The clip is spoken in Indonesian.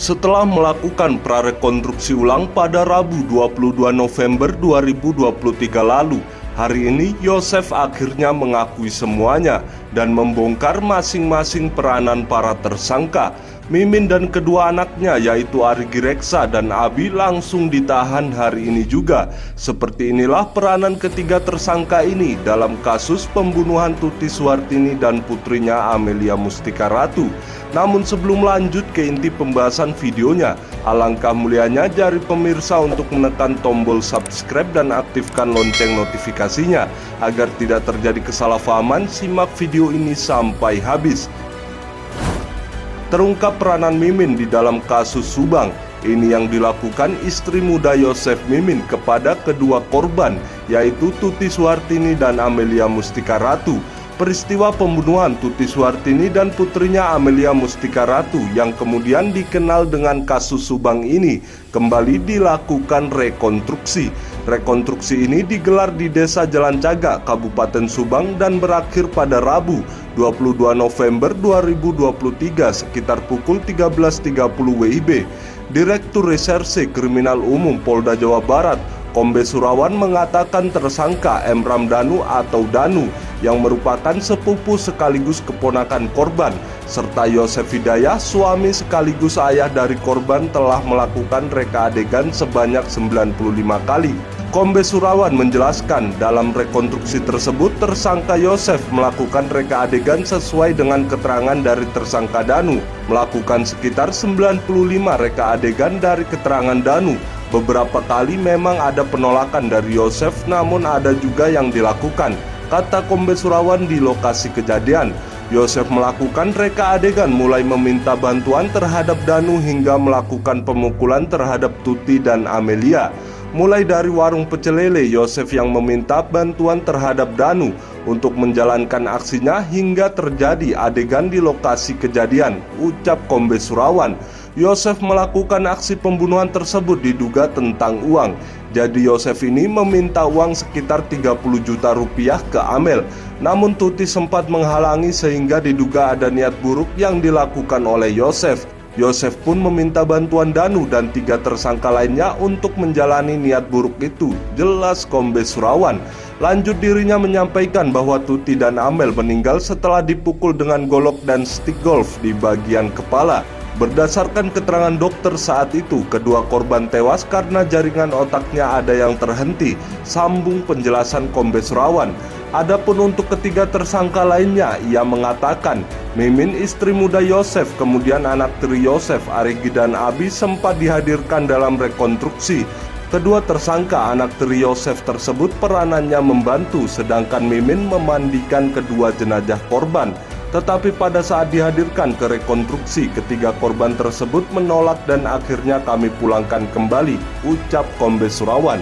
Setelah melakukan prarekonstruksi ulang pada Rabu 22 November 2023 lalu, hari ini Yosef akhirnya mengakui semuanya dan membongkar masing-masing peranan para tersangka. Mimin dan kedua anaknya yaitu Arigi Reksa dan Abi langsung ditahan hari ini juga. Seperti inilah peranan ketiga tersangka ini dalam kasus pembunuhan Tuti Suhartini dan putrinya Amelia Mustika Ratu. Namun sebelum lanjut ke inti pembahasan videonya, alangkah mulianya jari pemirsa untuk menekan tombol subscribe dan aktifkan lonceng notifikasinya agar tidak terjadi kesalahpahaman. Simak video ini sampai habis. Terungkap peranan Mimin di dalam kasus Subang. Ini yang dilakukan istri muda Yosef Mimin kepada kedua korban, yaitu Tuti Suhartini dan Amelia Mustika Ratu. Peristiwa pembunuhan Tuti Suhartini dan putrinya Amelia Mustika Ratu yang kemudian dikenal dengan kasus Subang ini kembali dilakukan rekonstruksi. Rekonstruksi ini digelar di Desa Jalan Cagak, Kabupaten Subang dan berakhir pada Rabu 22 November 2023 sekitar pukul 13.30 WIB. Direktur Reserse Kriminal Umum Polda Jawa Barat, Kombes Surawan mengatakan tersangka M. Ramdhanu atau Danu yang merupakan sepupu sekaligus keponakan korban serta Yosef Hidayah, suami sekaligus ayah dari korban, telah melakukan reka adegan sebanyak 95 kali. Kombes Surawan menjelaskan dalam rekonstruksi tersebut tersangka Yosef melakukan reka adegan sesuai dengan keterangan dari tersangka Danu, melakukan sekitar 95 reka adegan dari keterangan Danu. Beberapa kali memang ada penolakan dari Yosef, namun ada juga yang dilakukan, kata Kombes Surawan di lokasi kejadian. Yosef melakukan reka adegan mulai meminta bantuan terhadap Danu hingga melakukan pemukulan terhadap Tuti dan Amelia. Mulai dari warung pecel lele, Yosef yang meminta bantuan terhadap Danu untuk menjalankan aksinya hingga terjadi adegan di lokasi kejadian, ucap Kombes Surawan. Yosef melakukan aksi pembunuhan tersebut diduga tentang uang. Jadi Yosef ini meminta uang sekitar 30 juta rupiah ke Amel. Namun Tuti sempat menghalangi sehingga diduga ada niat buruk yang dilakukan oleh Yosef. Yosef pun meminta bantuan Danu dan 3 tersangka lainnya untuk menjalani niat buruk itu, jelas Kombes Surawan. Lanjut, dirinya menyampaikan bahwa Tuti dan Amel meninggal setelah dipukul dengan golok dan stik golf di bagian kepala. Berdasarkan keterangan dokter saat itu, kedua korban tewas karena jaringan otaknya ada yang terhenti, sambung penjelasan Kombes Surawan. Adapun untuk ketiga tersangka lainnya, ia mengatakan Mimin istri muda Yosef, kemudian anak tiri Yosef, Arigi dan Abi sempat dihadirkan dalam rekonstruksi. Kedua tersangka anak tiri Yosef tersebut peranannya membantu, sedangkan Mimin memandikan kedua jenazah korban. Tetapi pada saat dihadirkan ke rekonstruksi, ketiga korban tersebut menolak dan akhirnya kami pulangkan kembali, ucap Kombes Surawan.